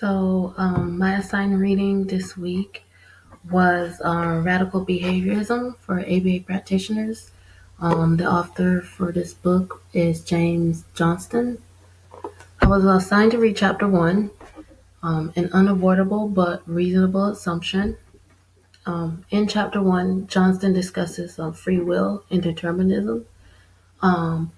My assigned reading this week was Radical Behaviorism for ABA practitioners. The author for this book is James Johnston. I was assigned to read chapter one, an unavoidable but reasonable assumption. In chapter one, Johnston discusses free will and determinism. Um,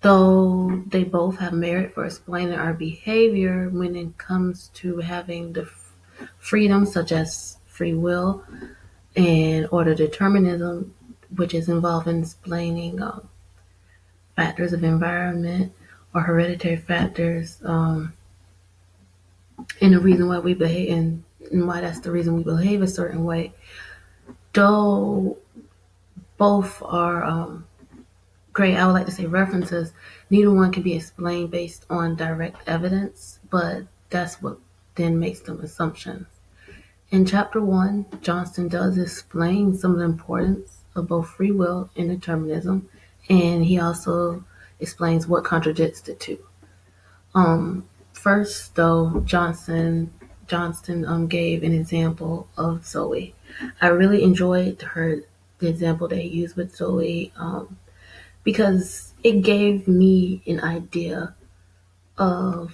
though they both have merit for explaining our behavior when it comes to having the freedom, such as free will, and or the determinism, which is involved in explaining factors of environment or hereditary factors, and the reason why we behave and why that's the reason we behave a certain way. Though both are great, I would like to say references. Neither one can be explained based on direct evidence, but that's what then makes them assumptions. In chapter one, Johnston does explain some of the importance of both free will and determinism, and he also explains what contradicts the two. First, though, Johnston gave an example of Zoe. I really enjoyed the example that he used with Zoe because it gave me an idea of,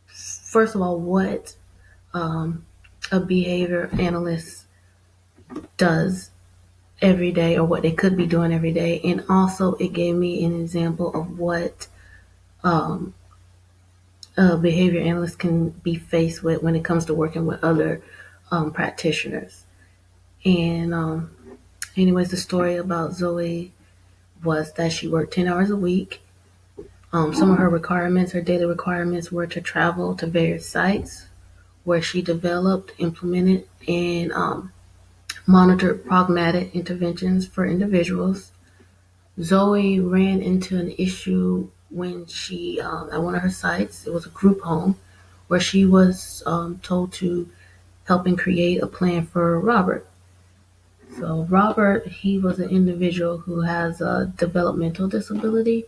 first of all, what a behavior analyst does every day or what they could be doing every day. And also it gave me an example of what um, a behavior analyst can be faced with when it comes to working with other practitioners. And anyways, the story about Zoe was that she worked 10 hours a week. Some of her daily requirements were to travel to various sites where she developed, implemented, and monitored pragmatic interventions for individuals. Zoe ran into an issue when she, at one of her sites, it was a group home, where she was told to help and create a plan for Robert. So Robert, he was an individual who has a developmental disability,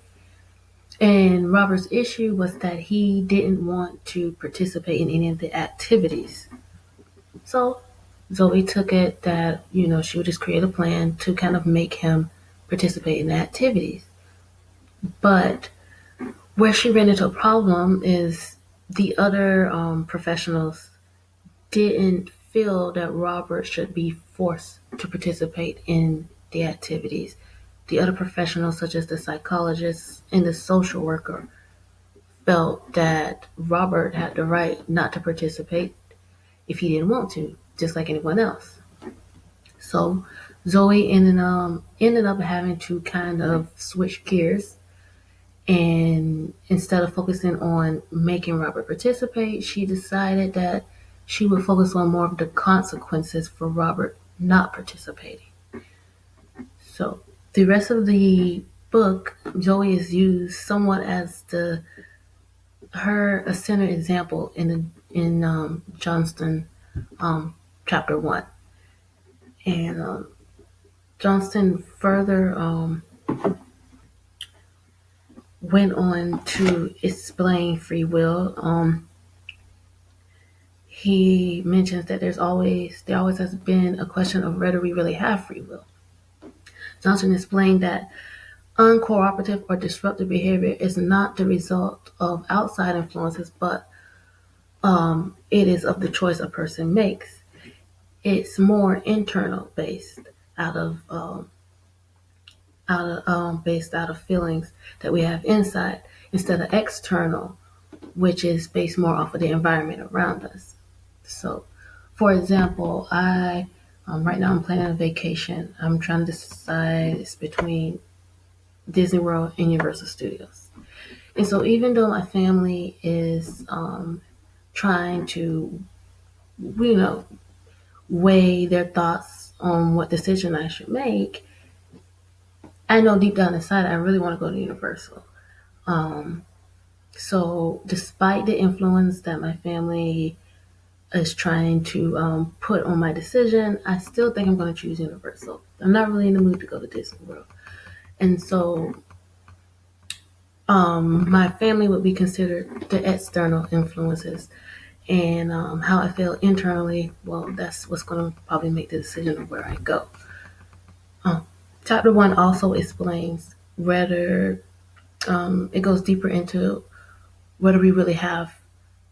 and Robert's issue was that he didn't want to participate in any of the activities. So Zoe took it that, she would just create a plan to kind of make him participate in the activities. But where she ran into a problem is the other professionals didn't feel that Robert should be forced to participate in the activities. The other professionals, such as the psychologist and the social worker, felt that Robert had the right not to participate if he didn't want to, just like anyone else. So Zoe ended up having to kind of switch gears, and instead of focusing on making Robert participate, she decided that she would focus on more of the consequences for Robert not participating. So the rest of the book, Zoe is used somewhat as a center example in Johnston chapter one, and Johnston further went on to explain free will. He mentions that there always has been a question of whether we really have free will. Johnson explained that uncooperative or disruptive behavior is not the result of outside influences, but it is of the choice a person makes. It's more internal, based out of feelings that we have inside, instead of external, which is based more off of the environment around us. So, for example, I right now I'm planning a vacation. I'm trying to decide it's between Disney World and Universal Studios. And so, even though my family is trying to, weigh their thoughts on what decision I should make, I know deep down inside I really want to go to Universal. Um, so, despite the influence that my family is trying to put on my decision, I still think I'm going to choose Universal. I'm not really in the mood to go to Disney World. And so my family would be considered the external influences. and how I feel internally, well, that's what's going to probably make the decision of where I go. Um, Chapter 1 also explains whether it goes deeper into whether we really have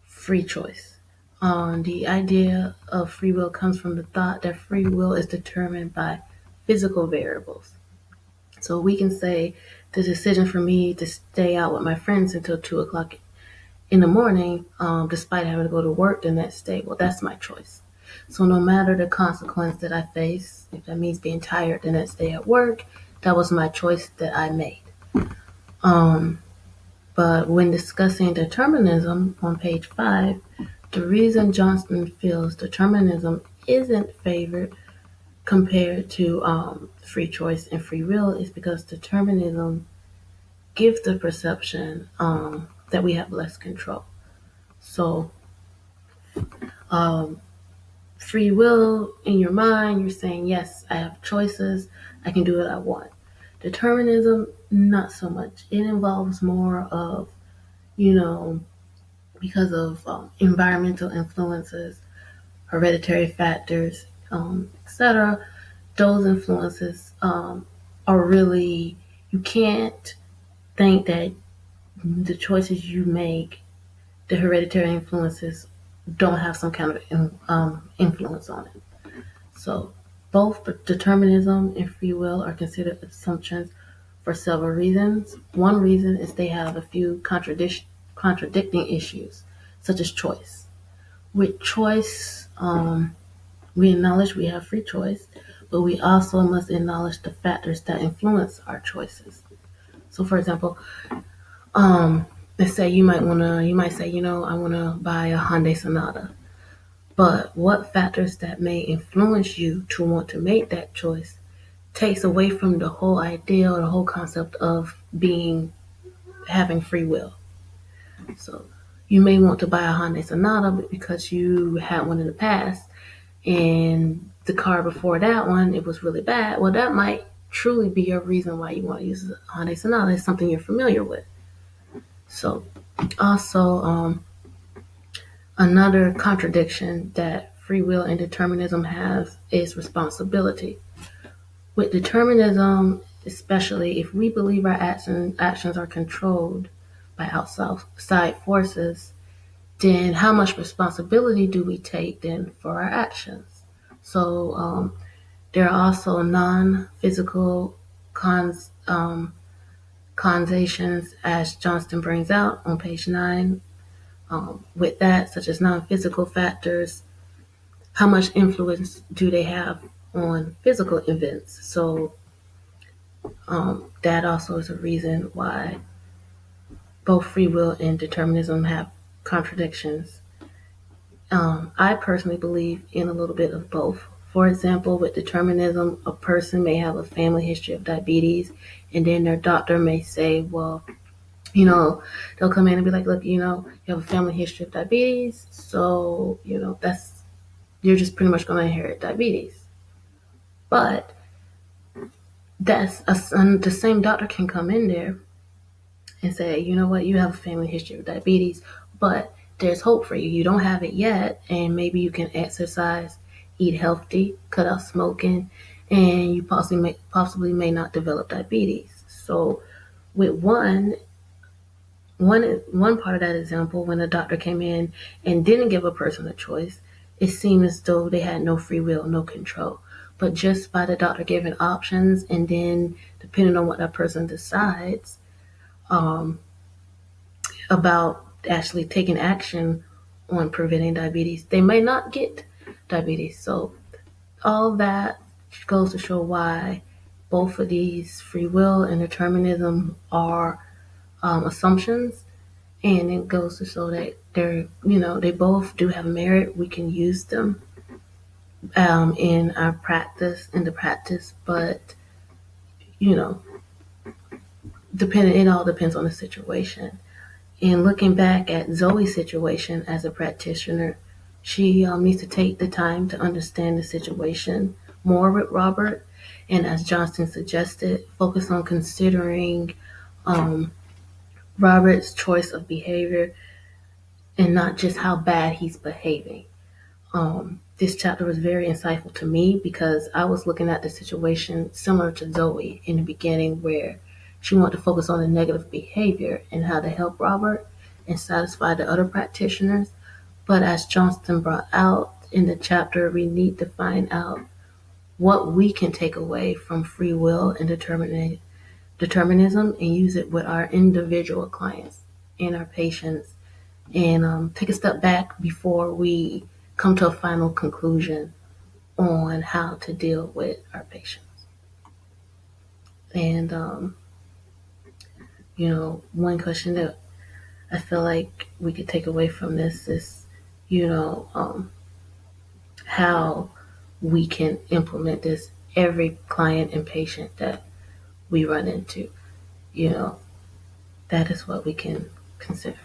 free choice. The idea of free will comes from the thought that free will is determined by physical variables. So we can say the decision for me to stay out with my friends until 2 o'clock in the morning, despite having to go to work the next day, well, that's my choice. So no matter the consequence that I face, if that means being tired the next day at work, that was my choice that I made. Um, but when discussing determinism on page 5, the reason Johnston feels determinism isn't favored compared to free choice and free will is because determinism gives the perception that we have less control. So, um, free will in your mind, you're saying, yes, I have choices, I can do what I want. Determinism, not so much. It involves more of, you know, because of environmental influences, hereditary factors, etc. Those influences are really, you can't think that the choices you make, the hereditary influences, don't have some kind of influence on it. So both determinism and free will are considered assumptions for several reasons. One reason is they have a few contradicting issues, such as choice. With choice, we acknowledge we have free choice, but we also must acknowledge the factors that influence our choices. So, for example, let's say you might say, I wanna buy a Hyundai Sonata. But what factors that may influence you to want to make that choice takes away from the whole idea or the whole concept of having free will. So you may want to buy a Hyundai Sonata because you had one in the past and the car before that one, it was really bad. Well, that might truly be a reason why you want to use a Hyundai Sonata. It's something you're familiar with. So also, another contradiction that free will and determinism have is responsibility. With determinism, especially if we believe our actions are controlled by outside forces, then how much responsibility do we take then for our actions? So there are also non-physical causations, as Johnston brings out on page 9. With that, such as non-physical factors, how much influence do they have on physical events? So that also is a reason why both free will and determinism have contradictions. I personally believe in a little bit of both. For example, with determinism, a person may have a family history of diabetes, and then their doctor may say, well, they'll come in and be like, look, you have a family history of diabetes, so, you're just pretty much going to inherit diabetes. But the same doctor can come in there and say, you know what, you have a family history of diabetes, but there's hope for you. You don't have it yet, and maybe you can exercise, eat healthy, cut out smoking, and you possibly may not develop diabetes. So with one part of that example, when a doctor came in and didn't give a person a choice, it seemed as though they had no free will, no control. But just by the doctor giving options, and then depending on what that person decides um, about actually taking action on preventing diabetes, they may not get diabetes. So all that goes to show why both of these, free will and determinism, are assumptions. And it goes to show that they both do have merit. We can use them in the practice, but you know, it all depends on the situation. And looking back at Zoe's situation as a practitioner, she needs to take the time to understand the situation more with Robert, and as Johnston suggested, focus on considering um, Robert's choice of behavior and not just how bad he's behaving. This chapter was very insightful to me because I was looking at the situation similar to Zoe in the beginning, where she wanted to focus on the negative behavior and how to help Robert and satisfy the other practitioners. But as Johnston brought out in the chapter, we need to find out what we can take away from free will and determinism and use it with our individual clients and our patients, and take a step back before we come to a final conclusion on how to deal with our patients. And, one question that I feel like we could take away from this is, how we can implement this every client and patient that we run into. You know, that is what we can consider.